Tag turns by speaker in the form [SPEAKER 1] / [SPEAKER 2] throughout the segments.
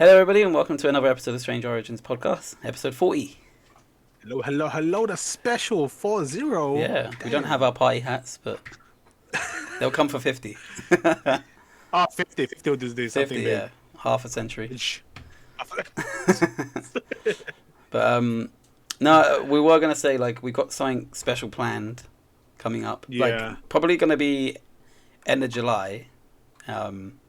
[SPEAKER 1] Hello, everybody, and welcome to another episode of Strange Origins podcast, episode 40.
[SPEAKER 2] Hello, the special 40.
[SPEAKER 1] Yeah,
[SPEAKER 2] Damn.
[SPEAKER 1] we don't have our party hats, but they'll come for 50.
[SPEAKER 2] Oh, 50 will just do something
[SPEAKER 1] 50,
[SPEAKER 2] big.
[SPEAKER 1] yeah, half a century. But, no, we were going to say, like, we've got something special planned coming up.
[SPEAKER 2] Yeah.
[SPEAKER 1] Like, probably going to be end of July. And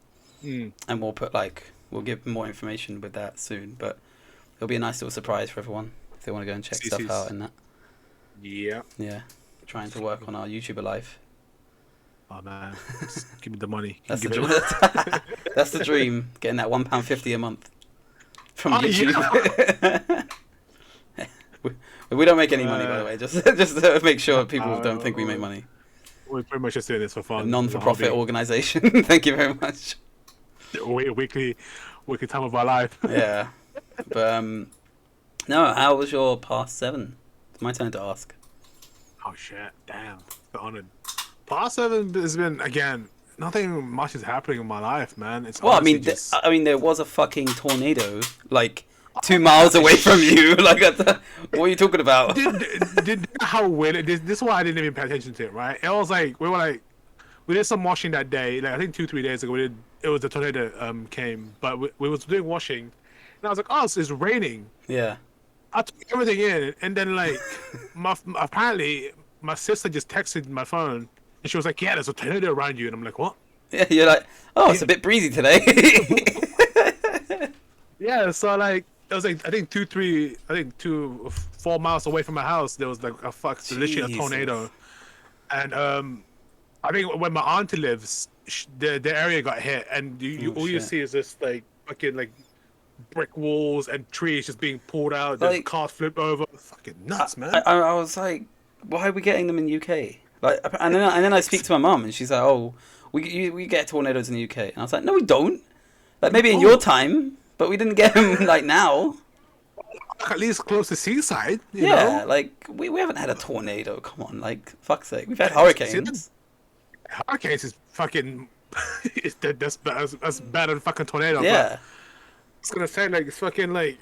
[SPEAKER 1] we'll put, like, we'll give more information with that soon, but it'll be a nice little surprise for everyone if they want to go and check stuff out and that.
[SPEAKER 2] Yeah.
[SPEAKER 1] Yeah, trying to work on our YouTuber life.
[SPEAKER 2] Oh man, just give me the money.
[SPEAKER 1] That's the, that's the dream, getting that £1.50 a month from YouTube. Yeah. we don't make any money, by the way, just to make sure people don't think we make money.
[SPEAKER 2] We're pretty much just doing this for fun.
[SPEAKER 1] A non-for-profit organisation. Thank you very much.
[SPEAKER 2] Weekly time of our life.
[SPEAKER 1] Yeah, but no, how was your past 7? It's my turn to ask.
[SPEAKER 2] Oh shit, damn, the honored. Past 7 has been, again, nothing much is happening in my life, man. It's
[SPEAKER 1] well, I mean,
[SPEAKER 2] just...
[SPEAKER 1] there was a fucking tornado like 2 miles away from you. Like, what are you talking about?
[SPEAKER 2] Did how weird this is why I didn't even pay attention to it, right? It was like we did some washing that day. Like I think 2-3 days ago, it was the tornado came, but we was doing washing, and I was like, oh, it's raining.
[SPEAKER 1] Yeah.
[SPEAKER 2] I took everything in, and then like apparently my sister just texted my phone, and she was like, yeah, there's a tornado around you, and I'm like, what?
[SPEAKER 1] Yeah, you're like, oh, it's a bit breezy today.
[SPEAKER 2] Yeah, so like it was like I think 4 miles away from my house, there was like literally a tornado, and I think when my auntie lives, the area got hit, and all you see is this like fucking like brick walls and trees just being pulled out. There's cars flip over. Fucking nuts, man.
[SPEAKER 1] I was like, why are we getting them in the UK? Like, and then I speak to my mum, and she's like, oh, we get tornadoes in the UK, and I was like, no, we don't. Like maybe in your time, but we didn't get them like now.
[SPEAKER 2] At least close to seaside. You
[SPEAKER 1] yeah,
[SPEAKER 2] know?
[SPEAKER 1] like we haven't had a tornado. Come on, like fuck's sake, we've had hurricanes.
[SPEAKER 2] Hurricanes is fucking. That's bad than fucking tornado.
[SPEAKER 1] Yeah.
[SPEAKER 2] But I was gonna say like it's fucking like,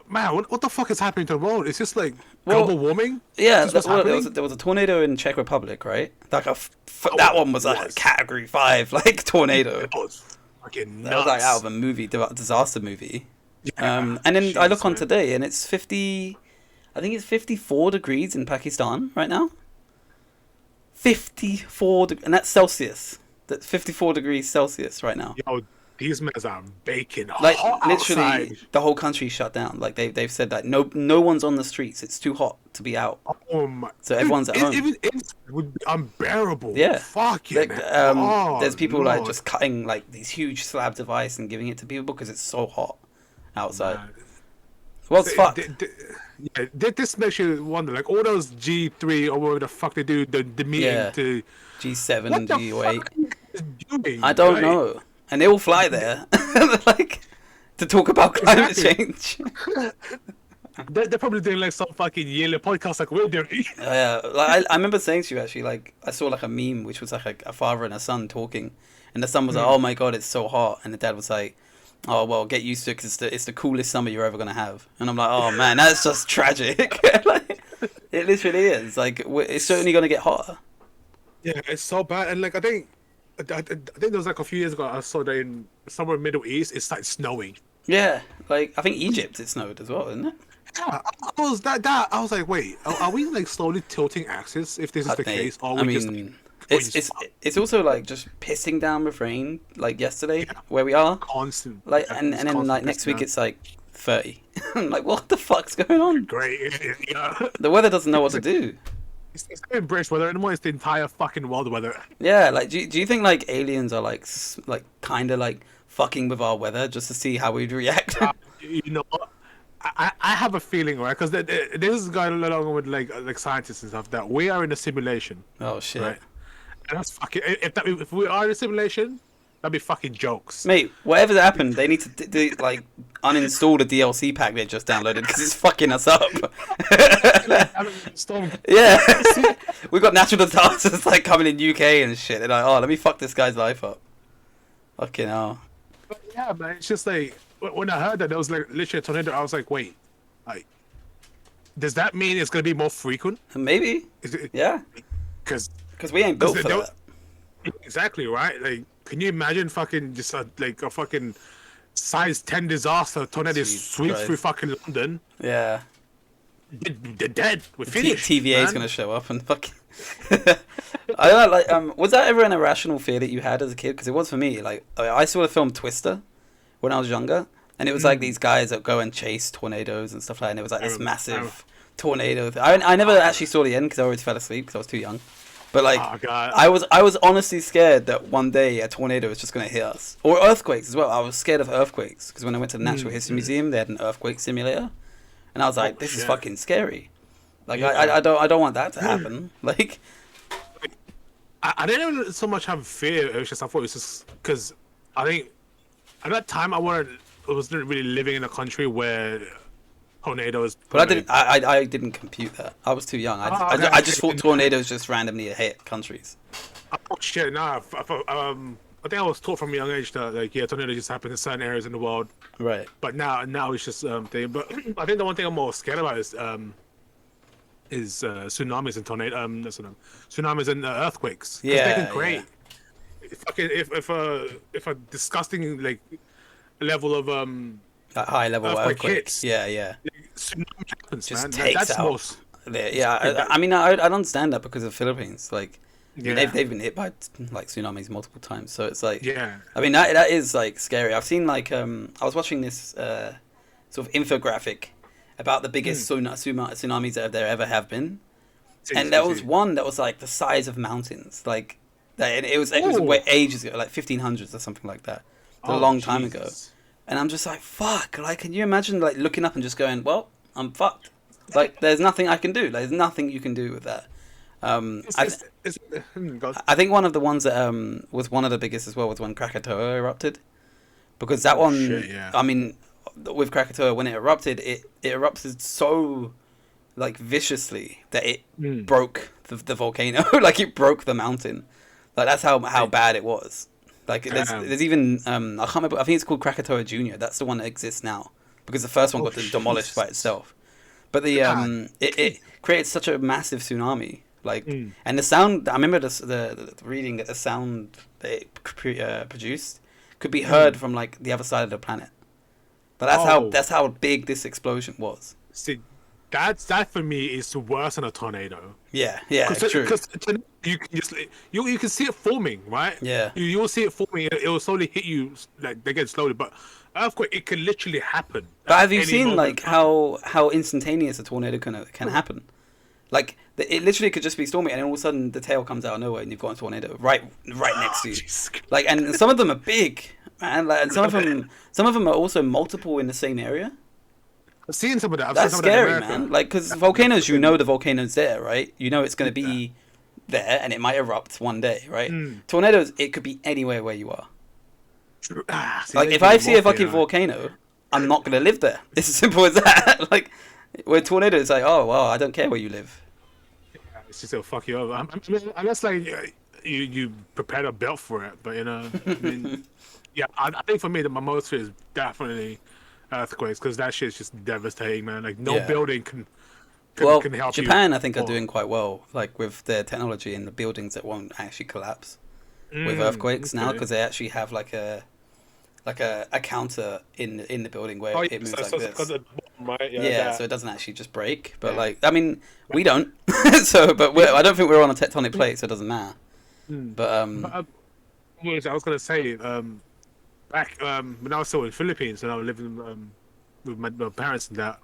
[SPEAKER 2] man, what the fuck is happening to the world? It's just like global warming.
[SPEAKER 1] Yeah, there was a tornado in Czech Republic, right? Like that one was like a Category 5 like tornado.
[SPEAKER 2] It was fucking nuts.
[SPEAKER 1] That was like out of a movie, disaster movie.
[SPEAKER 2] Yeah.
[SPEAKER 1] And then I look on today, and it's 50. I think it's 54 degrees in Pakistan right now. 54 and that's Celsius. That's 54 degrees Celsius right now.
[SPEAKER 2] Yo, these men are baking
[SPEAKER 1] like
[SPEAKER 2] hot
[SPEAKER 1] literally
[SPEAKER 2] outside.
[SPEAKER 1] The whole country's shut down. Like they've said that no one's on the streets. It's too hot to be out.
[SPEAKER 2] Oh my!
[SPEAKER 1] So everyone's at home.
[SPEAKER 2] Even it would be unbearable.
[SPEAKER 1] Yeah.
[SPEAKER 2] Fuck it,
[SPEAKER 1] Like,
[SPEAKER 2] man.
[SPEAKER 1] there's people
[SPEAKER 2] Lord.
[SPEAKER 1] like just cutting like these huge slabs of ice and giving it to people because it's so hot outside.
[SPEAKER 2] Man.
[SPEAKER 1] What's fucked?
[SPEAKER 2] Yeah, this makes you wonder, like all those G3 or whatever the fuck they do, the meeting to
[SPEAKER 1] G7
[SPEAKER 2] what
[SPEAKER 1] and
[SPEAKER 2] the
[SPEAKER 1] G8.
[SPEAKER 2] fuck is doing?
[SPEAKER 1] I don't know, and they all fly there, like to talk about climate change.
[SPEAKER 2] They're probably doing like some fucking yearly podcast like we're doing.
[SPEAKER 1] Yeah, like I remember saying to you actually, like I saw like a meme which was like a father and a son talking, and the son was like, "Oh my god, it's so hot," and the dad was like, "Oh well, get used to it because it's the coolest summer you're ever gonna have." And I'm like, "Oh man, that's just tragic." Like, it literally is. Like it's certainly gonna get hotter.
[SPEAKER 2] Yeah, it's so bad, and like I think there was like a few years ago I saw that in somewhere in the Middle East it started snowing.
[SPEAKER 1] Yeah, like I think Egypt it snowed as well, isn't it?
[SPEAKER 2] Yeah, I was like, wait, are we like slowly tilting axis if this is the case? Or
[SPEAKER 1] I mean, it's also like just pissing down with rain like yesterday where we are.
[SPEAKER 2] Constant.
[SPEAKER 1] Like and then like next week it's like 30. I'm like, what the fuck's going on?
[SPEAKER 2] Great. Yeah.
[SPEAKER 1] The weather doesn't know what to do.
[SPEAKER 2] It's not even British weather anymore. It's the entire fucking world weather.
[SPEAKER 1] Yeah, like do you think like aliens are like kind of like fucking with our weather just to see how we'd react?
[SPEAKER 2] You know what? I have a feeling, right? Because this is going along with like scientists and stuff that we are in a simulation.
[SPEAKER 1] Oh shit!
[SPEAKER 2] Right? And that's fucking. If we are in a simulation, that'd be fucking jokes.
[SPEAKER 1] Mate, whatever's happened, they need to like uninstall the DLC pack they just downloaded because it's fucking us up. Yeah, we got natural disasters like coming in UK and shit. They're like, oh, let me fuck this guy's life up. Fucking hell.
[SPEAKER 2] But yeah, man, it's just like when I heard that there was like literally a tornado, I was like, wait, like, does that mean it's gonna be more frequent?
[SPEAKER 1] Maybe. Yeah.
[SPEAKER 2] Because
[SPEAKER 1] we ain't built for that.
[SPEAKER 2] Exactly right. Like, can you imagine fucking just like a fucking size 10 disaster tornado sweeps through fucking London?
[SPEAKER 1] Yeah.
[SPEAKER 2] They're dead. We're finished.
[SPEAKER 1] TVA is gonna show up and fucking. I don't know, like, was that ever an irrational fear that you had as a kid? Because it was for me. Like, I saw the film Twister when I was younger, and it was like these guys that go and chase tornadoes and stuff like that, and it was like this massive tornado. I never actually saw the end because I always fell asleep because I was too young. But like, I was honestly scared that one day a tornado was just gonna hit us, or earthquakes as well. I was scared of earthquakes because when I went to the Natural History Museum, they had an earthquake simulator, and I was like, this is fucking scary. Like, I don't want that to happen. Like,
[SPEAKER 2] I didn't so much have fear. It was just, I thought it was just because I think at that time I wasn't really living in a country where tornadoes.
[SPEAKER 1] But I didn't compute that. I was too young. I just thought tornadoes just randomly hit countries.
[SPEAKER 2] Oh shit! Nah, I think I was taught from a young age that like tornadoes just happen in certain areas in the world.
[SPEAKER 1] Right.
[SPEAKER 2] But now it's just thing. But I think the one thing I'm more scared about is tsunamis and tsunamis and earthquakes.
[SPEAKER 1] Yeah.
[SPEAKER 2] They can create. If a disgusting like level of
[SPEAKER 1] a high level earthquake hits. Yeah.
[SPEAKER 2] Tsunami happens,
[SPEAKER 1] just
[SPEAKER 2] man.
[SPEAKER 1] Takes out. I mean, I understand that because of the Philippines. Like, they've been hit by like tsunamis multiple times, so it's like, I mean, that is like scary. I've seen like I was watching this sort of infographic about the biggest tsunamis that there ever have been, and there was one that was like the size of mountains. Like, it was ages ago, like 1500s or something like that. It was a long time ago. And I'm just like, fuck, like, can you imagine, like, looking up and just going, well, I'm fucked. Like, there's nothing I can do. Like, there's nothing you can do with that. I think one of the ones that was one of the biggest as well was when Krakatoa erupted. Because that I mean, with Krakatoa, when it erupted so, like, viciously that it broke the volcano. Like, it broke the mountain. Like, that's how bad it was. Like, there's even I can't remember. I think it's called Krakatoa Junior. That's the one that exists now because the first one got demolished by itself. But the it created such a massive tsunami. Like, and the sound. I remember the reading that the sound that it produced could be heard from like the other side of the planet. But that's how big this explosion was.
[SPEAKER 2] See, that for me is worse than a tornado.
[SPEAKER 1] Yeah, true.
[SPEAKER 2] Because you can just you can see it forming, right?
[SPEAKER 1] Yeah.
[SPEAKER 2] You'll see it forming. It will slowly hit you, like again slowly. But earthquake, it can literally happen.
[SPEAKER 1] But have you seen like how instantaneous a tornado can happen? Like, it literally could just be stormy, and then all of a sudden the tail comes out of nowhere, and you've got a tornado right next to you. Like, and some of them are big, man. Like, and some of them are also multiple in the same area.
[SPEAKER 2] I've seen some of that.
[SPEAKER 1] That's scary, man. Like, because volcanoes, the volcano's there, right? You know it's going to be there, and it might erupt one day, right? Tornadoes, it could be anywhere where you are. Like, if I see a fucking volcano, I'm not going to live there. It's as simple as that. Like, with tornadoes, it's like, oh, well, I don't care where you live.
[SPEAKER 2] Yeah, it's just it'll fuck you over. I mean, unless, like, you prepared a belt for it, but, you know, I mean, I think for me, my most fear is definitely earthquakes, because that shit's just devastating, man. Like, no building can help you.
[SPEAKER 1] Japan, I think, are doing quite well, like, with their technology and the buildings that won't actually collapse with earthquakes now, because they actually have like a counter in the building where it moves like this. Right? So it doesn't actually just break. But like, I mean, we don't. I don't think we're on a tectonic plate, so it doesn't matter. But
[SPEAKER 2] I was gonna say, back when I was still in the Philippines and I was living with my parents and that,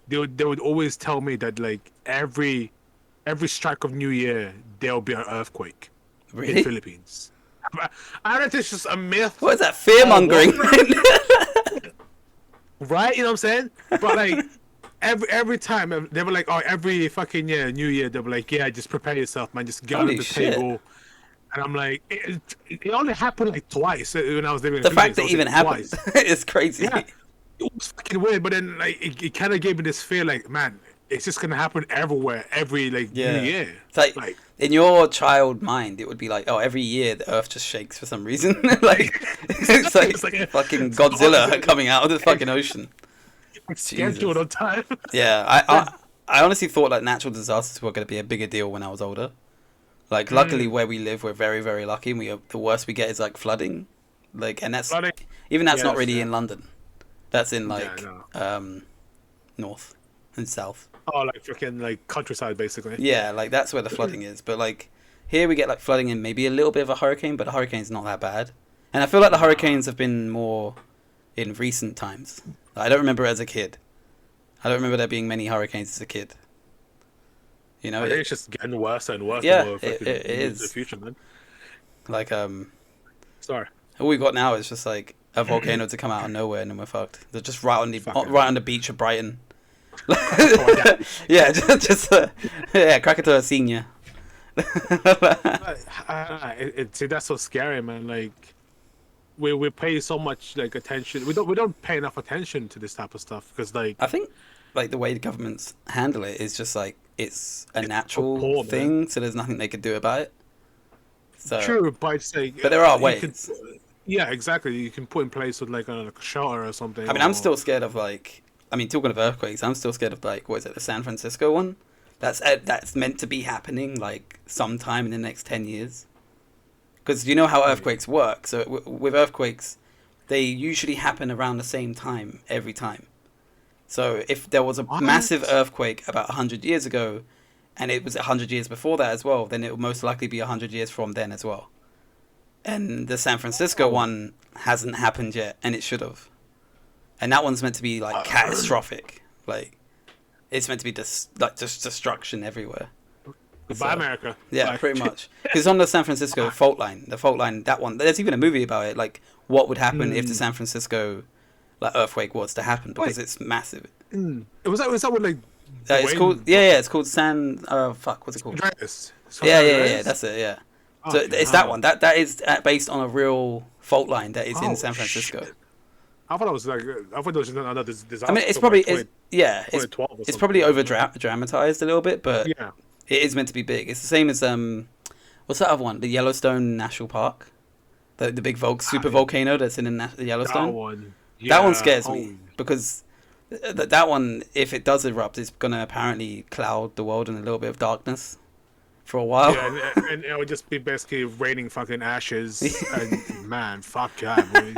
[SPEAKER 2] they would always tell me that like every strike of New Year there'll be an earthquake in the Philippines. I don't think it's just a myth.
[SPEAKER 1] What is that, fear mongering?
[SPEAKER 2] Right, you know what I'm saying? But like every time they were like, oh, every fucking year, New Year, they were like, yeah, just prepare yourself, man, just get on the table. And I'm like, it only happened like twice when I was living in
[SPEAKER 1] the fact that it even happened is crazy.
[SPEAKER 2] Yeah, it was fucking weird, but then like it kind of gave me this fear, like, man, it's just gonna happen everywhere, every like new
[SPEAKER 1] Yeah.
[SPEAKER 2] year.
[SPEAKER 1] It's like,
[SPEAKER 2] Like
[SPEAKER 1] in your child mind, it would be like, oh, every year the Earth just shakes for some reason. Like, it's like fucking Godzilla coming out of the fucking ocean.
[SPEAKER 2] scheduled on time.
[SPEAKER 1] Yeah, I honestly thought like natural disasters were going to be a bigger deal when I was older. Like, luckily where we live, we're very, very lucky. And the worst we get is like flooding. Like, and that's
[SPEAKER 2] Flooding.
[SPEAKER 1] even that's not
[SPEAKER 2] Yes,
[SPEAKER 1] really
[SPEAKER 2] yeah.
[SPEAKER 1] in London. That's in
[SPEAKER 2] Yeah,
[SPEAKER 1] like north and south.
[SPEAKER 2] Oh, like freaking like countryside, basically.
[SPEAKER 1] Yeah, like that's where the flooding is. But like here we get like flooding in maybe a little bit of a hurricane, but the hurricane's not that bad. And I feel like the hurricanes have been more in recent times. I don't remember as a kid. I don't remember there being many hurricanes as a kid. You know,
[SPEAKER 2] I think it's just getting worse and worse.
[SPEAKER 1] Yeah,
[SPEAKER 2] the more
[SPEAKER 1] it
[SPEAKER 2] in
[SPEAKER 1] is.
[SPEAKER 2] the future, man.
[SPEAKER 1] like
[SPEAKER 2] Sorry.
[SPEAKER 1] all we got now is just like a volcano to come out of nowhere, and then we're fucked. They're just right on the beach of Brighton. Yeah, yeah, Krakatoa Senior.
[SPEAKER 2] See, that's so scary, man. Like, we pay so much like attention. We don't pay enough attention to this type of stuff because like
[SPEAKER 1] I think like the way the governments handle it is just like it's a natural
[SPEAKER 2] poor,
[SPEAKER 1] thing, so there's nothing they could do about it. So,
[SPEAKER 2] true, but it's like
[SPEAKER 1] but there are
[SPEAKER 2] you
[SPEAKER 1] ways.
[SPEAKER 2] yeah, exactly. You can put in place with like a shelter or something.
[SPEAKER 1] I mean, I'm still scared of like. I mean, talking of earthquakes, I'm still scared of like what is it, the San Francisco one? That's meant to be happening like sometime in the next 10 years. Because you know how earthquakes work. So with earthquakes, they usually happen around the same time every time. So if there was a massive earthquake about 100 years ago, and it was 100 years before that as well, then it will most likely be 100 years from then as well. And the San Francisco one hasn't happened yet, and it should have. And that one's meant to be like catastrophic. Like it's meant to be just destruction everywhere.
[SPEAKER 2] Goodbye, America.
[SPEAKER 1] Yeah,
[SPEAKER 2] Like,
[SPEAKER 1] pretty much. Because on the San Francisco fault line, that one, there's even a movie about it. Like, what would happen if the San Francisco like earthquake was to happen? Because it's massive.
[SPEAKER 2] Was that what like?
[SPEAKER 1] It's called it's called San. Fuck, what's it called?
[SPEAKER 2] Andreas.
[SPEAKER 1] Yeah. That's it. Yeah. So
[SPEAKER 2] Okay,
[SPEAKER 1] it's that one. That is based on a real fault line that is in San Francisco.
[SPEAKER 2] Shit. I thought it was another disaster.
[SPEAKER 1] I mean, it's probably
[SPEAKER 2] like
[SPEAKER 1] it's probably over dramatized a little bit, but
[SPEAKER 2] yeah.
[SPEAKER 1] it is meant to be big. It's the same as what's that other one? The Yellowstone National Park, the big super volcano that's in the Yellowstone.
[SPEAKER 2] That one.
[SPEAKER 1] That one scares me because that one, if it does erupt, it's gonna apparently cloud the world in a little bit of darkness for a while.
[SPEAKER 2] Yeah, and it would just be basically raining fucking ashes. And man, fuck that, boy.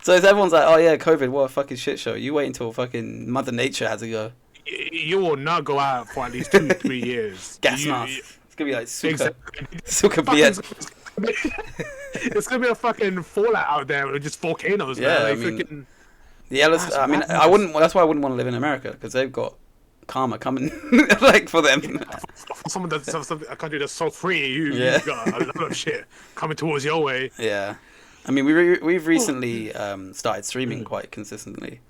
[SPEAKER 1] So everyone's like, oh yeah, COVID, what a fucking shit show. You wait until fucking Mother Nature has a go.
[SPEAKER 2] You will not go out for at least 2-3 years.
[SPEAKER 1] Gas mask. It's gonna be like
[SPEAKER 2] Exactly. It's gonna be a fucking fallout out there with just volcanoes.
[SPEAKER 1] Yeah,
[SPEAKER 2] man. Like,
[SPEAKER 1] I mean,
[SPEAKER 2] freaking...
[SPEAKER 1] the Yellowstone. I mean, I wouldn't. That's why I wouldn't want to live in America because they've got karma coming, like for them.
[SPEAKER 2] For someone that's a country that's so free, you got a lot of shit coming towards your way.
[SPEAKER 1] Yeah, I mean, we've recently started streaming quite consistently,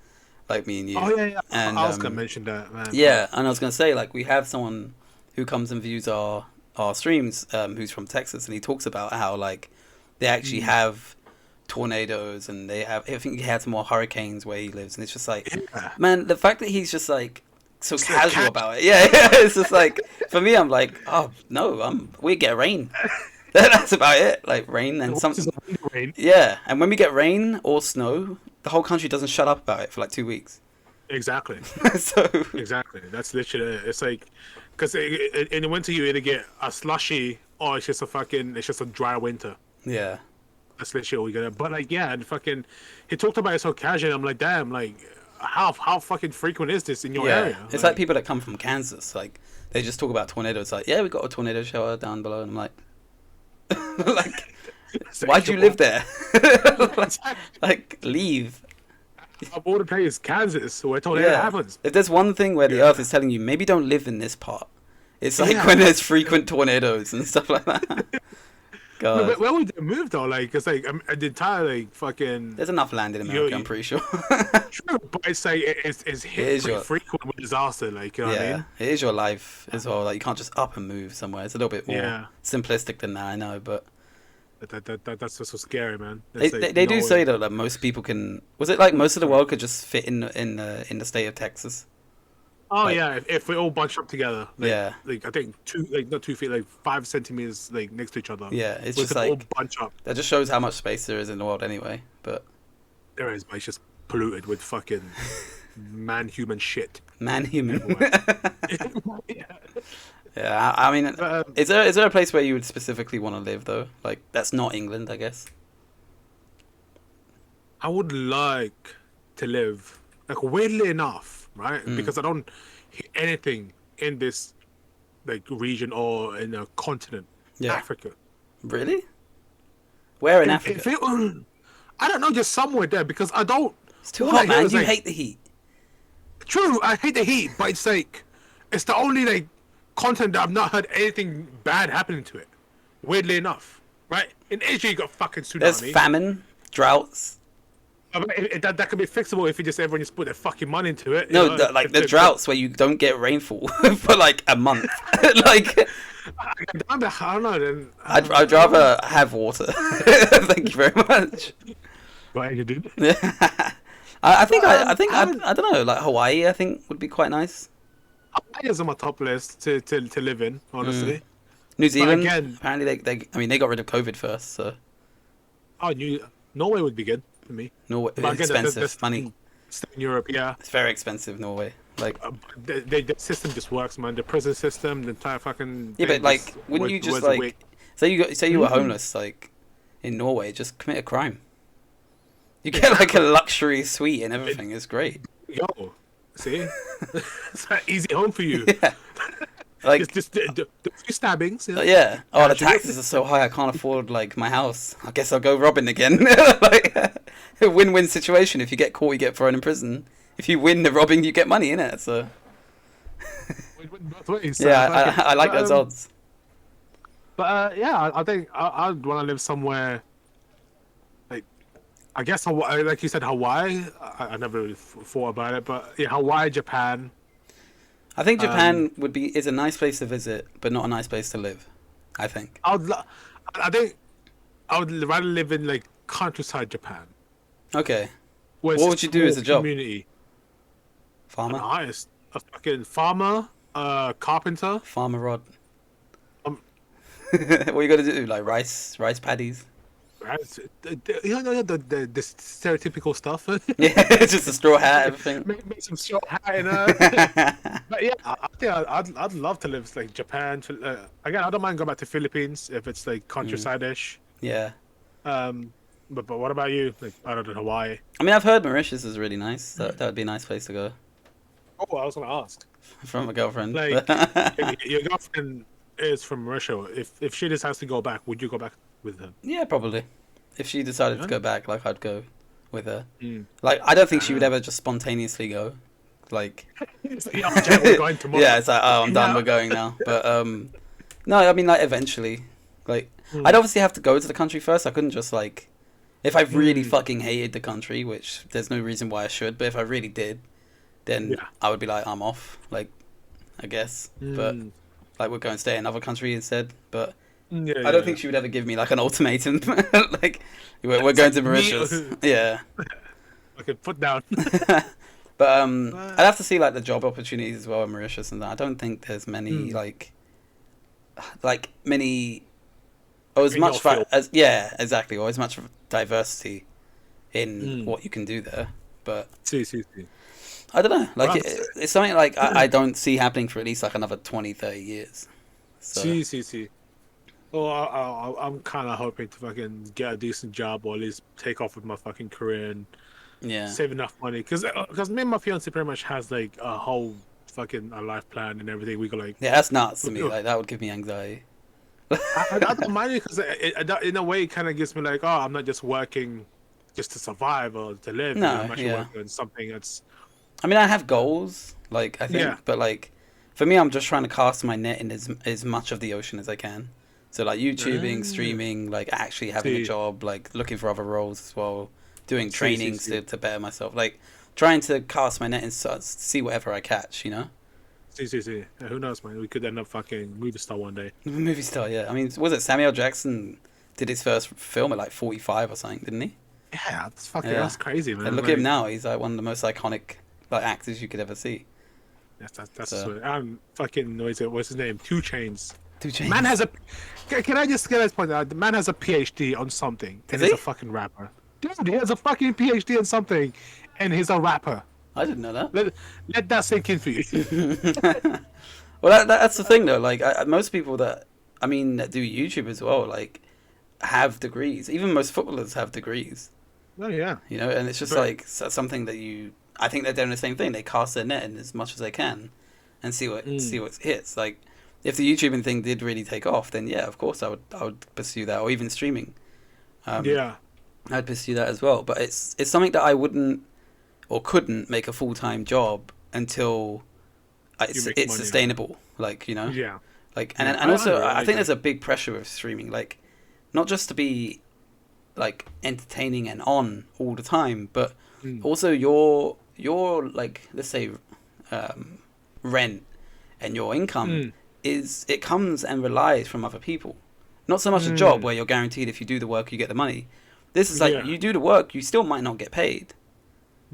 [SPEAKER 1] like me and you.
[SPEAKER 2] Oh yeah.
[SPEAKER 1] And,
[SPEAKER 2] I was gonna mention that, man.
[SPEAKER 1] Yeah, and I was gonna say like we have someone who comes and views our streams, who's from Texas, and he talks about how like they actually have tornadoes and they have. I think he had some more hurricanes where he lives, and it's just like, man, the fact that he's just like so casual about it. Yeah, it's just like for me, I'm like, oh no, we get rain. That's about it. Like rain and some.
[SPEAKER 2] Rain.
[SPEAKER 1] Yeah, and when we get rain or snow, the whole country doesn't shut up about it for like 2 weeks.
[SPEAKER 2] Exactly.
[SPEAKER 1] So
[SPEAKER 2] exactly, that's literally it. It's like because in the winter you either get a slushy or it's just a dry winter.
[SPEAKER 1] yeah.
[SPEAKER 2] That's literally all we get. But like, yeah, and fucking, he talked about it so casually. I'm like, damn, like, how fucking frequent is this in your area?
[SPEAKER 1] It's like people that come from Kansas, like they just talk about tornadoes. Like, yeah, we got a tornado shelter down below, and I'm like, like, why'd you live there? like, leave.
[SPEAKER 2] Of all the places, Kansas, where tornado happens.
[SPEAKER 1] If there's one thing where the Earth is telling you, maybe don't live in this part. It's like when there's frequent tornadoes and stuff like that. God.
[SPEAKER 2] No, but where would they move though? Like, it's like the entire like fucking.
[SPEAKER 1] There's enough land in America, I'm pretty sure.
[SPEAKER 2] True, but it's like it's hit pretty frequent with disaster. Like, you know what I mean?
[SPEAKER 1] It is your life as well. Like, you can't just up and move somewhere. It's a little bit more simplistic than that, I know, but.
[SPEAKER 2] That's just so scary, man.
[SPEAKER 1] They do say though that most people can. Was it like most of the world could just fit in the state of Texas?
[SPEAKER 2] Oh
[SPEAKER 1] Like,
[SPEAKER 2] yeah, if we all bunch up together,
[SPEAKER 1] yeah,
[SPEAKER 2] like I think not 2 feet, like 5 centimeters, like next to each other,
[SPEAKER 1] yeah. It's
[SPEAKER 2] we
[SPEAKER 1] just
[SPEAKER 2] could all
[SPEAKER 1] like
[SPEAKER 2] bunch up.
[SPEAKER 1] that just shows how much space there is in the world anyway. But
[SPEAKER 2] There is, but it's just polluted with fucking human shit
[SPEAKER 1] man, human.
[SPEAKER 2] everywhere. Yeah.
[SPEAKER 1] Yeah, I mean,
[SPEAKER 2] But,
[SPEAKER 1] is there a place where you would specifically want to live though? Like that's not England, I guess.
[SPEAKER 2] I would like to live, like weirdly enough, right?
[SPEAKER 1] Mm.
[SPEAKER 2] Because I don't hear anything in this like region or in a continent,
[SPEAKER 1] Yeah.
[SPEAKER 2] Africa.
[SPEAKER 1] Really? Where in
[SPEAKER 2] It-
[SPEAKER 1] Africa?
[SPEAKER 2] it feel- I don't know, just somewhere there because I don't.
[SPEAKER 1] It's too
[SPEAKER 2] all I
[SPEAKER 1] hot,
[SPEAKER 2] hear
[SPEAKER 1] man.
[SPEAKER 2] is,
[SPEAKER 1] You
[SPEAKER 2] like,
[SPEAKER 1] hate the heat.
[SPEAKER 2] True, I hate the heat, but it's like it's the only like continent that I've not heard anything bad happening to it. Weirdly enough, right? In Asia, you got fucking tsunami.
[SPEAKER 1] There's famine, droughts.
[SPEAKER 2] That could be fixable if you just everyone just put their fucking money into it.
[SPEAKER 1] No, like the droughts where you don't get rainfall for like a month. Like,
[SPEAKER 2] I don't know. Then
[SPEAKER 1] I'd rather have water. Thank you very much.
[SPEAKER 2] Right, you did.
[SPEAKER 1] I think I don't know. Like Hawaii, I think would be quite nice.
[SPEAKER 2] Hawaii is on my top list to live in, honestly.
[SPEAKER 1] New Zealand,
[SPEAKER 2] again-
[SPEAKER 1] apparently they got rid of COVID first, so
[SPEAKER 2] Oh, Norway would be good for me.
[SPEAKER 1] Norway
[SPEAKER 2] But again,
[SPEAKER 1] expensive money.
[SPEAKER 2] Stay in Europe, yeah.
[SPEAKER 1] It's very expensive, Norway. Like
[SPEAKER 2] The system just works, man. The prison system, the entire fucking.
[SPEAKER 1] yeah,
[SPEAKER 2] thing
[SPEAKER 1] but like
[SPEAKER 2] just
[SPEAKER 1] wouldn't you
[SPEAKER 2] works-
[SPEAKER 1] just
[SPEAKER 2] works
[SPEAKER 1] like
[SPEAKER 2] away.
[SPEAKER 1] say you were homeless like in Norway, just commit a crime. You get like a luxury suite and everything. It's great.
[SPEAKER 2] Yo, see, it's an easy home for you.
[SPEAKER 1] Yeah. Like
[SPEAKER 2] just the few stabbings. You know?
[SPEAKER 1] yeah. Oh, the
[SPEAKER 2] Casual.
[SPEAKER 1] taxes are so high. I can't afford like my house. I guess I'll go robbing again. Like a win-win situation. If you get caught, you get thrown in prison. If you win the robbing, you get money in it. So
[SPEAKER 2] Both ways, so
[SPEAKER 1] yeah,
[SPEAKER 2] fuck it.
[SPEAKER 1] I like
[SPEAKER 2] But,
[SPEAKER 1] those odds.
[SPEAKER 2] But yeah, I think I'd want to live somewhere. Like, I guess Hawaii, like you said, Hawaii. I never really thought about it, but yeah, Hawaii, Japan.
[SPEAKER 1] I think Japan is a nice place to visit, but not a nice place to live. I think.
[SPEAKER 2] I think I would rather live in like countryside Japan.
[SPEAKER 1] Okay.
[SPEAKER 2] Where it's
[SPEAKER 1] What
[SPEAKER 2] a
[SPEAKER 1] would you do as a
[SPEAKER 2] small
[SPEAKER 1] job?
[SPEAKER 2] Community. An
[SPEAKER 1] Farmer.
[SPEAKER 2] artist, a fucking farmer, carpenter.
[SPEAKER 1] Farmer Rod.
[SPEAKER 2] Um,
[SPEAKER 1] What you got to do? Like rice paddies.
[SPEAKER 2] Right? You know the stereotypical stuff.
[SPEAKER 1] Yeah, just a straw hat, everything.
[SPEAKER 2] Make some short hat and But yeah, I think I'd love to live like Japan. Again, I don't mind going back to Philippines if it's like countryside-ish.
[SPEAKER 1] Yeah.
[SPEAKER 2] But what about you? Like I don't know, Hawaii.
[SPEAKER 1] I mean, I've heard Mauritius is really nice. That would be a nice place to go
[SPEAKER 2] Oh, I was gonna ask.
[SPEAKER 1] from a girlfriend.
[SPEAKER 2] Like your girlfriend is from Mauritius. If she decides to go back, would you go back with her?
[SPEAKER 1] Yeah, probably. If she decided to
[SPEAKER 2] Yeah.
[SPEAKER 1] go back, like I'd go with her.
[SPEAKER 2] Mm.
[SPEAKER 1] Like I don't think she would ever just spontaneously go. Like
[SPEAKER 2] Yeah, Jack, we're going tomorrow.
[SPEAKER 1] yeah, it's like oh, I'm done.
[SPEAKER 2] Yeah.
[SPEAKER 1] We're going now. But no, I mean like eventually. Like I'd obviously have to go to the country first. I couldn't just like if I really fucking hated the country, which there's no reason why I should. But if I really did, then
[SPEAKER 2] Yeah.
[SPEAKER 1] I would be like I'm off. Like I guess, but like we're going to stay in another country instead. But
[SPEAKER 2] Yeah,
[SPEAKER 1] I don't think she would ever give me like an ultimatum. Like we're going to Mauritius. Yeah.
[SPEAKER 2] Okay, put down.
[SPEAKER 1] But I'd have to see like the job opportunities as well in Mauritius and that. I don't think there's many like many or as
[SPEAKER 2] In your
[SPEAKER 1] much
[SPEAKER 2] field.
[SPEAKER 1] as yeah, exactly, or as much diversity in what you can do there. But
[SPEAKER 2] See.
[SPEAKER 1] I don't know. Like
[SPEAKER 2] Well,
[SPEAKER 1] it's something like I don't see happening for at least like another 20, 30 years. So
[SPEAKER 2] See. Well, I'm kind of hoping to fucking get a decent job or at least take off with my fucking career and
[SPEAKER 1] yeah.
[SPEAKER 2] save enough money. Because me and my fiance pretty much has like a whole fucking a life plan and everything. We go like,
[SPEAKER 1] Yeah, that's nuts to me. Like that would give me anxiety.
[SPEAKER 2] I don't mind it because in a way it kind of gives me like, oh, I'm not just working just to survive or to live.
[SPEAKER 1] No,
[SPEAKER 2] I'm actually
[SPEAKER 1] yeah.
[SPEAKER 2] working on something that's
[SPEAKER 1] I mean, I have goals, like I think,
[SPEAKER 2] Yeah.
[SPEAKER 1] but like for me, I'm just trying to cast my net in as much of the ocean as I can. So like YouTubing, streaming, like actually having a
[SPEAKER 2] See.
[SPEAKER 1] job, like looking for other roles as well, doing
[SPEAKER 2] See.
[SPEAKER 1] trainings to better myself, like trying to cast my net and see whatever I catch, you know.
[SPEAKER 2] see. Yeah, who knows, man? We could end up fucking movie star one day.
[SPEAKER 1] Movie star, yeah. I mean, was it Samuel Jackson did his first film at like 45 or something, didn't he?
[SPEAKER 2] Yeah, that's fucking
[SPEAKER 1] Yeah.
[SPEAKER 2] that's crazy, man.
[SPEAKER 1] And look at him now; he's like one of the most iconic like actors you could ever see.
[SPEAKER 2] That's
[SPEAKER 1] So,
[SPEAKER 2] what I'm fucking noisy. What's his name? 2 Chains.
[SPEAKER 1] two chains.
[SPEAKER 2] Man has a. Can I just get this point out? The man has a PhD on something,
[SPEAKER 1] Does
[SPEAKER 2] and he's
[SPEAKER 1] he?
[SPEAKER 2] a fucking rapper. Dude, he has a fucking PhD on something, and he's a rapper.
[SPEAKER 1] I didn't know that.
[SPEAKER 2] Let that sink in for you.
[SPEAKER 1] Well, that's the thing though. Like most people that I mean that do YouTube as well, like have degrees. Even most footballers have degrees.
[SPEAKER 2] Oh yeah.
[SPEAKER 1] You know, and it's just like something that you. I think they're doing the same thing. They cast their net in as much as they can, and see what hits. Like if the YouTubing thing did really take off, then yeah, of course I would pursue that, or even streaming.
[SPEAKER 2] Yeah.
[SPEAKER 1] I'd pursue that as well. But it's something that I wouldn't or couldn't make a full-time job until it's sustainable. Like, you know?
[SPEAKER 2] Yeah.
[SPEAKER 1] Like, and also I think there's a big pressure of streaming, like not just to be like entertaining and on all the time, but also your like, let's say rent and your income it comes and relies from other people. Not so much a job where you're guaranteed if you do the work you get the money. This is like you do the work, you still might not get paid.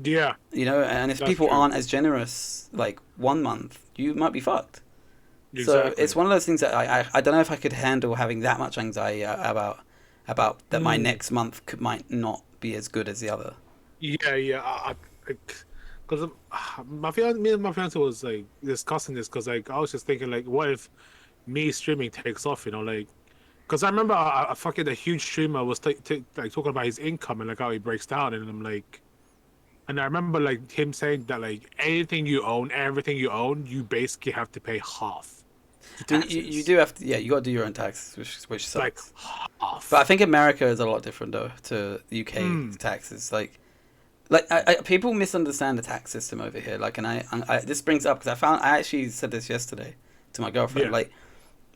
[SPEAKER 2] Yeah.
[SPEAKER 1] You know, and if people aren't as generous like 1 month, you might be fucked. Exactly. So it's one of those things that I don't know if I could handle having that much anxiety about that my next month might not be as good as the other.
[SPEAKER 2] Yeah. Because me and my fiance was like discussing this because like I was just thinking like, what if me streaming takes off? You know, like. Because I remember a fucking huge streamer was like talking about his income and like how he breaks down, and I'm like, and I remember like him saying that like anything you own, everything you own, you basically have to pay half.
[SPEAKER 1] You do have to, yeah, you got to do your own taxes, which sucks.
[SPEAKER 2] Like half.
[SPEAKER 1] But I think America is a lot different though to the UK taxes. Like people misunderstand the tax system over here. Like, and I this brings up because I actually said this yesterday to my girlfriend. Yeah. Like.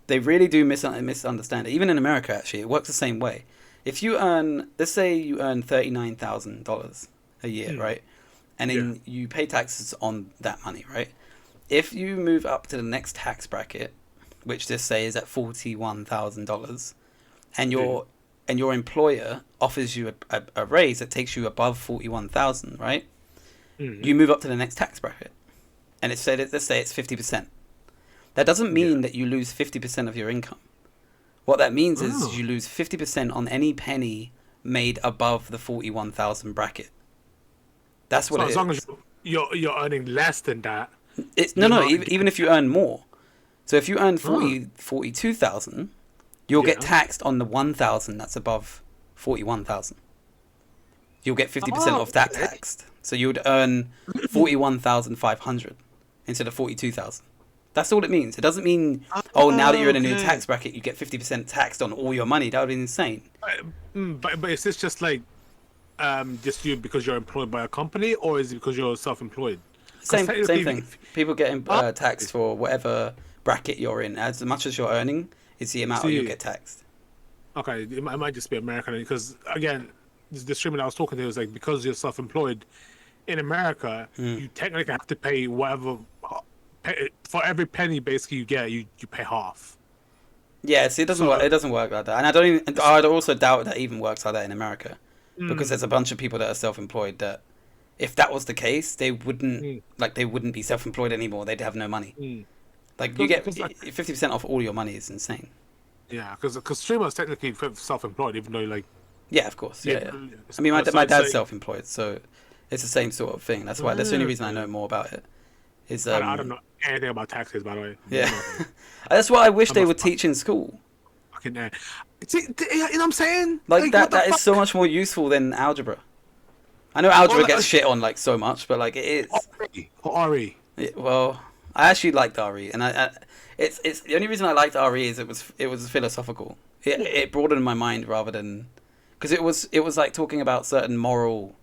[SPEAKER 1] They really do misunderstand it. Even in America, actually, it works the same way. If you earn, let's say you earn $39,000 a year, right? And then you pay taxes on that money, right? If you move up to the next tax bracket, which let's say is at $41,000, and your employer offers you a raise that takes you above 41,000, right? You move up to the next tax bracket, and let's say it's 50%. That doesn't mean that you lose 50% of your income. What that means is you lose 50% on any penny made above the 41,000 bracket. That's what it is. As long as
[SPEAKER 2] you're earning less than that.
[SPEAKER 1] Even if you earn more. So if you earn 42,000, you'll get taxed on the 1,000 that's above 41,000. You'll get 50% of that taxed. So you would earn 41,500 instead of 42,000. That's all it means. It doesn't mean, now that you're in a new tax bracket, you get 50% taxed on all your money. That would be insane.
[SPEAKER 2] But is this just like, just you because you're employed by a company, or is it because you're self-employed?
[SPEAKER 1] Same thing. People get taxed for whatever bracket you're in. As much as you're earning, is the amount you get taxed.
[SPEAKER 2] Okay, it might just be American because again, the streamer I was talking to was like, because you're self-employed in America, you technically have to pay whatever. For every penny basically you get, you pay half.
[SPEAKER 1] Yeah, see, it doesn't work. It doesn't work like that, and I'd also doubt that even works like that in America, because there's a bunch of people that are self-employed that, if that was the case, they wouldn't be self-employed anymore. They'd have no money. Like you get 50% off all your money is insane.
[SPEAKER 2] Yeah, because streamers technically self-employed, even though like.
[SPEAKER 1] Yeah, of course. Yeah. I mean, my dad's self-employed, so it's the same sort of thing. That's the only reason I know more about it.
[SPEAKER 2] I don't know anything about taxes, by the way.
[SPEAKER 1] Yeah, that's what I wish they would teach in school.
[SPEAKER 2] Fucking, see, you know what I'm saying?
[SPEAKER 1] Like that is so much more useful than algebra. I know algebra gets shit on like so much, but like it is.
[SPEAKER 2] RE.
[SPEAKER 1] Well, I actually liked RE, and it's the only reason I liked RE is it was philosophical. It broadened my mind rather than because it was like talking about certain moral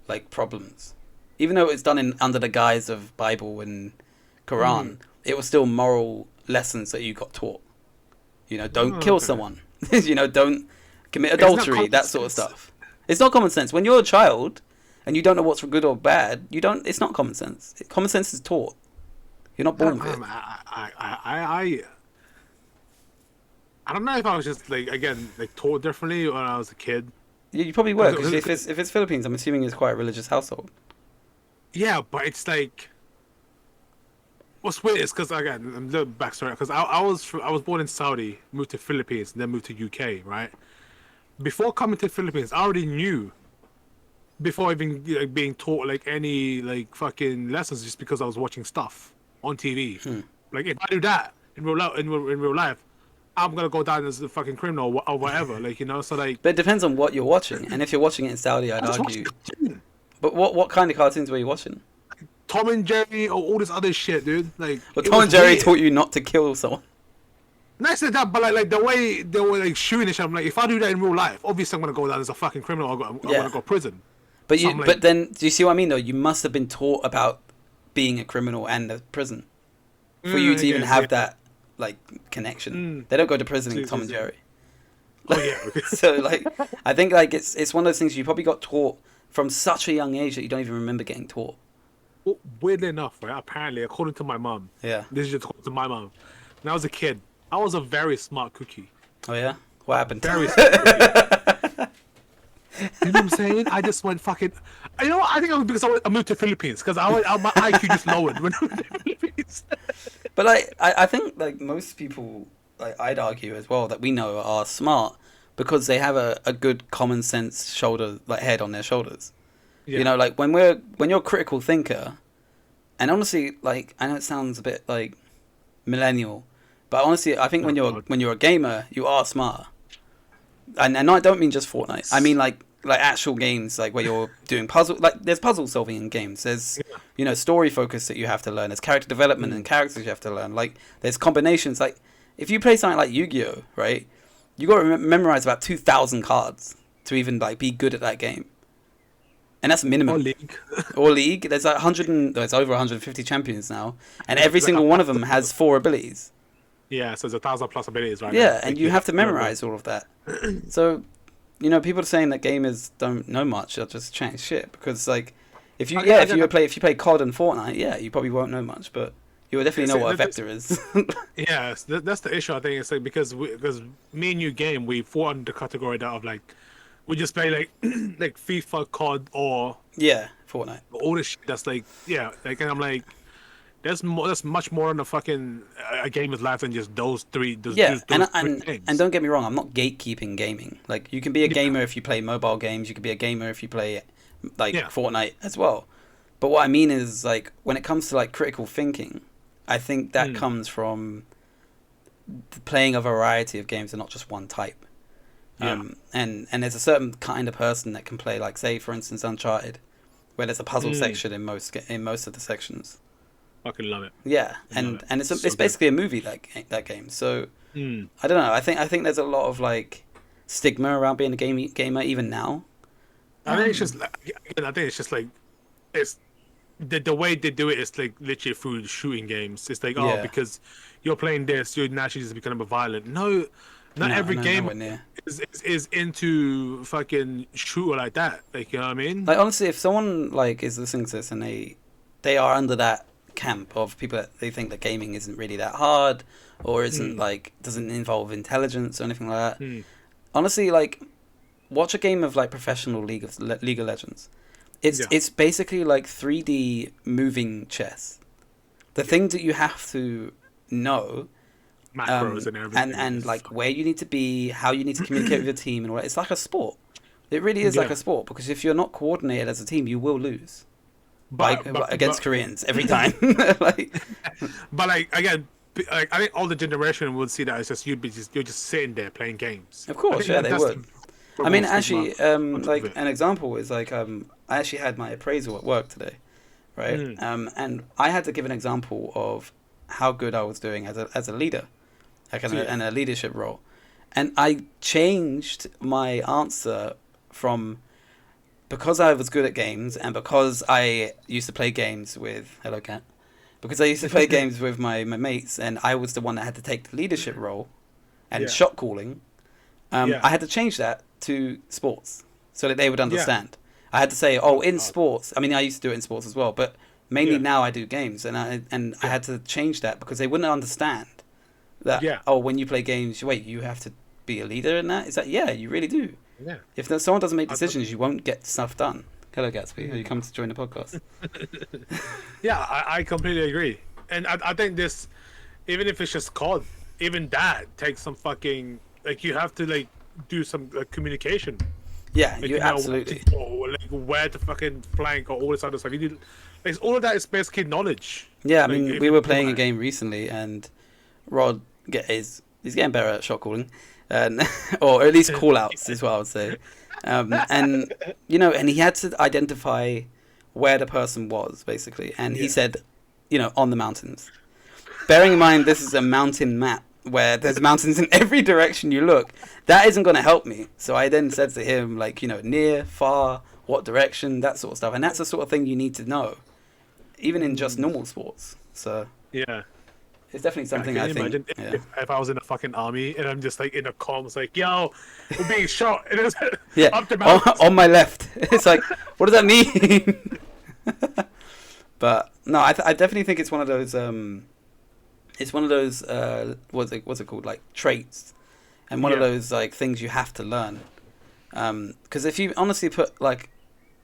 [SPEAKER 1] like problems. Even though it's done under the guise of Bible and Quran, it was still moral lessons that you got taught. You know, don't kill someone. You know, don't commit adultery, that sort of stuff. It's not common sense. When you're a child and you don't know what's good or bad, it's not common sense. Common sense is taught. You're not born with it.
[SPEAKER 2] I don't know if I was just like taught differently when I was a kid.
[SPEAKER 1] Yeah, you probably were, because if it's Philippines, I'm assuming it's quite a religious household.
[SPEAKER 2] Yeah, but it's like what's weird is because again, I'm a little backstory because I was born in Saudi, moved to Philippines, and then moved to UK. Right before coming to Philippines, I already knew before even like, being taught like any like fucking lessons just because I was watching stuff on TV. Like if I do that in real life, I'm gonna go down as a fucking criminal or whatever. Like so like.
[SPEAKER 1] But it depends on what you're watching, and if you're watching it in Saudi, I'd
[SPEAKER 2] I just watched
[SPEAKER 1] argue.
[SPEAKER 2] cartoon.
[SPEAKER 1] But what kind of cartoons were you watching?
[SPEAKER 2] Tom and Jerry or all this other shit, dude. Like
[SPEAKER 1] Well,
[SPEAKER 2] it
[SPEAKER 1] Tom
[SPEAKER 2] was
[SPEAKER 1] and Jerry
[SPEAKER 2] weird.
[SPEAKER 1] taught you not to kill someone.
[SPEAKER 2] Nice to that, but like the way they were like shooting and shit, I'm like, if I do that in real life, obviously I'm gonna go down as a fucking criminal. I'm
[SPEAKER 1] Yeah.
[SPEAKER 2] gonna go to prison.
[SPEAKER 1] But
[SPEAKER 2] So
[SPEAKER 1] you,
[SPEAKER 2] I'm like-
[SPEAKER 1] but then, do you see what I mean? Though you must have been taught about being a criminal and a prison for you to even have that like connection. They don't go to prison in Tom and Jerry.
[SPEAKER 2] Oh yeah.
[SPEAKER 1] So like, I think like it's one of those things you probably got taught from such a young age that you don't even remember getting taught.
[SPEAKER 2] Well, weirdly enough, right? Apparently, according to my mom,
[SPEAKER 1] Yeah.
[SPEAKER 2] this is just according to my mom. When I was a kid, I was a very smart cookie.
[SPEAKER 1] Oh yeah. What happened?
[SPEAKER 2] Very smart cookie. You know what I'm saying? I just went fucking. You know what? I think it was because I moved to Philippines because my IQ just lowered when I moved to Philippines.
[SPEAKER 1] But like, I think like most people, like I'd argue as well that we know are smart because they have a good common sense head on their shoulders.
[SPEAKER 2] Yeah.
[SPEAKER 1] You know, like when you're a critical thinker, and honestly, like I know it sounds a bit like millennial, but honestly, I think when you're a gamer, you are smarter. And I don't mean just Fortnite. I mean like actual games, like where you're doing there's puzzle solving in games. There's story focus that you have to learn. There's character development and characters you have to learn. Like there's combinations. Like if you play something like Yu-Gi-Oh, right? You got to memorize about 2,000 cards to even like be good at that game. And that's minimum.
[SPEAKER 2] Or League.
[SPEAKER 1] Or League. There's like it's over 150 champions now, and every single one of them has 4 abilities.
[SPEAKER 2] Yeah, so there's 1,000+ abilities, right?
[SPEAKER 1] Yeah, and you have to memorize all of that. So, people are saying that gamers don't know much. They'll just change shit because, like, if you play COD and Fortnite, yeah, you probably won't know much, but you will definitely know what a vector is.
[SPEAKER 2] Yeah, that's the issue. I think it's like because me and you game, we fall under the category that of like we just play like like FIFA, COD, or
[SPEAKER 1] yeah, Fortnite.
[SPEAKER 2] All this shit that's like like, and I'm like. There's much more in a fucking a gamer's life than just those three. Those
[SPEAKER 1] and
[SPEAKER 2] games.
[SPEAKER 1] And don't get me wrong, I'm not gatekeeping gaming. Like you can be a gamer if you play mobile games. You can be a gamer if you play Fortnite as well. But what I mean is like when it comes to like critical thinking, I think that comes from playing a variety of games and not just one type. And there's a certain kind of person that can play like say for instance Uncharted, where there's a puzzle section in most of the sections.
[SPEAKER 2] Fucking love it.
[SPEAKER 1] Yeah, and it's basically a movie that game. So I don't know. I think there's a lot of like stigma around being a gamer even now.
[SPEAKER 2] I think it's just like it's the way they do it is like literally through shooting games. It's like because you're playing this, you're naturally just becoming violent. No, not every game is into fucking shooter like that. Like you know what I mean?
[SPEAKER 1] Like honestly, if someone like is listening to this and they are under that camp of people that they think that gaming isn't really that hard or isn't like doesn't involve intelligence or anything like that. Honestly, like watch a game of like professional League of Legends. It's basically like 3D moving chess. The things that you have to know
[SPEAKER 2] macros and everything
[SPEAKER 1] and like where you need to be, how you need to communicate with your team and all that. It's like a sport. It really is like a sport because if you're not coordinated as a team, you will lose. Against Koreans every time.
[SPEAKER 2] But like again, like I think all the generation would see that as just you're just sitting there playing games.
[SPEAKER 1] Of course, yeah, they would. I mean, actually, like an example is like I actually had my appraisal at work today, right? And I had to give an example of how good I was doing as a leader, like in a leadership role, and I changed my answer from. Because I was good at games and because I used to play games with... Hello, cat. Because I used to play games with my mates and I was the one that had to take the leadership role and shot calling, I had to change that to sports so that they would understand. I had to say, in sports... I mean, I used to do it in sports as well, but mainly now I do games. And I had to change that because they wouldn't understand that, when you play games, wait, you have to be a leader in that? Is that... Yeah, you really do.
[SPEAKER 2] Yeah.
[SPEAKER 1] If someone doesn't make decisions, you won't get stuff done. Hello, Gatsby. Have you come to join the podcast?
[SPEAKER 2] Yeah, I completely agree. and I think this, even if it's just COD, even that takes some fucking like you have to like do some communication.
[SPEAKER 1] Yeah,
[SPEAKER 2] Like,
[SPEAKER 1] you
[SPEAKER 2] know
[SPEAKER 1] absolutely.
[SPEAKER 2] where to fucking flank or all this other stuff. You need, like, all of that is basically knowledge.
[SPEAKER 1] Yeah, I
[SPEAKER 2] Like,
[SPEAKER 1] mean,
[SPEAKER 2] if
[SPEAKER 1] we
[SPEAKER 2] you
[SPEAKER 1] were
[SPEAKER 2] think
[SPEAKER 1] playing a
[SPEAKER 2] about it.
[SPEAKER 1] game recently, and Rod he's getting better at shot calling, and or at least call outs is what I would say. And and he had to identify where the person was basically, and he
[SPEAKER 2] Yeah.
[SPEAKER 1] said, on the mountains. Bearing in mind this is a mountain map where there's mountains in every direction you look, that isn't going to help me. So I then said to him, like, near, far, what direction, that sort of stuff, and that's the sort of thing you need to know, even in just normal sports. So
[SPEAKER 2] Yeah.
[SPEAKER 1] it's definitely something
[SPEAKER 2] Can
[SPEAKER 1] I
[SPEAKER 2] you
[SPEAKER 1] think.
[SPEAKER 2] imagine
[SPEAKER 1] Yeah.
[SPEAKER 2] if I was in the fucking army and I'm just like in the comms like, yo, we're being shot and it's
[SPEAKER 1] Yeah,
[SPEAKER 2] up the mountain.
[SPEAKER 1] on my left. It's like, what does that mean? But no, I definitely think it's one of those. It's one of those. What's it called? Like traits, and one of
[SPEAKER 2] Yeah.
[SPEAKER 1] those like things you have to learn. Because if you honestly put like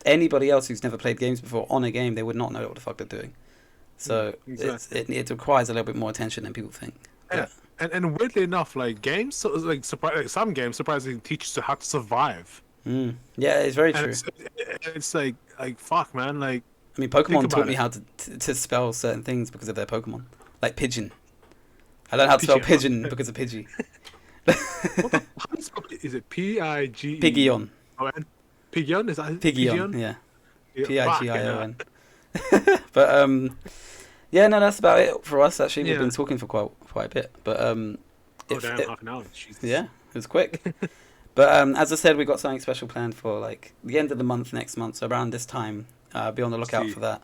[SPEAKER 1] anybody else who's never played games before on a game, they would not know what the fuck they're doing. So
[SPEAKER 2] Exactly.
[SPEAKER 1] it requires a little bit more attention than people think.
[SPEAKER 2] Yeah. And weirdly enough, like games, like some games surprisingly teach you how to survive.
[SPEAKER 1] Yeah, it's very
[SPEAKER 2] And
[SPEAKER 1] true.
[SPEAKER 2] it's like fuck, man, like.
[SPEAKER 1] I mean,
[SPEAKER 2] Think
[SPEAKER 1] Pokemon
[SPEAKER 2] about
[SPEAKER 1] taught me
[SPEAKER 2] it.
[SPEAKER 1] how to spell certain things because of their Pokemon, like pigeon. I learned how to spell pigeon because of Pidgey.
[SPEAKER 2] How do you spell it? Is it P-I-G-E?
[SPEAKER 1] Pigeon.
[SPEAKER 2] Pigeon? Is that
[SPEAKER 1] Pigeon, yeah.
[SPEAKER 2] Fuck,
[SPEAKER 1] Pigion. But yeah, no, that's about it for us. Actually, we've
[SPEAKER 2] Yeah.
[SPEAKER 1] been talking for quite a bit. But
[SPEAKER 2] Oh damn, half an hour. Jesus.
[SPEAKER 1] yeah, it was quick. But as I said, we got something special planned for like the end of the month next month. So around this time, be on the lookout
[SPEAKER 2] See.
[SPEAKER 1] for that.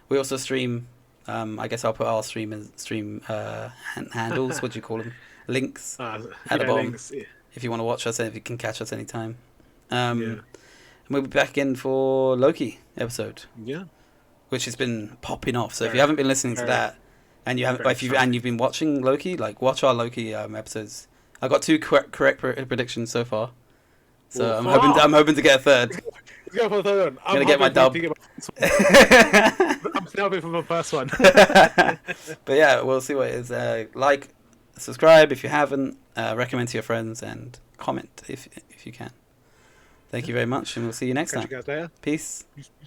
[SPEAKER 1] We also stream. I guess I'll put our stream handles. What do you call them? Links at the bottom.
[SPEAKER 2] Links, yeah.
[SPEAKER 1] If you want to watch us, if you can catch us anytime.
[SPEAKER 2] Yeah.
[SPEAKER 1] And we'll be back in for Loki episode,
[SPEAKER 2] Yeah.
[SPEAKER 1] which has been popping off. So if you
[SPEAKER 2] Very-
[SPEAKER 1] haven't been listening to
[SPEAKER 2] very-
[SPEAKER 1] that, and you haven't,
[SPEAKER 2] very
[SPEAKER 1] if you and you've been watching Loki, like watch our Loki episodes. I got 2 correct predictions so far, so
[SPEAKER 2] Well,
[SPEAKER 1] I'm hoping to get a third.
[SPEAKER 2] Let's go for the third one. I'm
[SPEAKER 1] Gonna get my
[SPEAKER 2] hoping
[SPEAKER 1] dub.
[SPEAKER 2] to get my- I'm still hoping for the first one.
[SPEAKER 1] But yeah, we'll see what it is. Like, subscribe if you haven't. Recommend to your friends and comment if you can. Thank you very much, and we'll see you next
[SPEAKER 2] Catch
[SPEAKER 1] time.
[SPEAKER 2] you guys later.
[SPEAKER 1] Peace.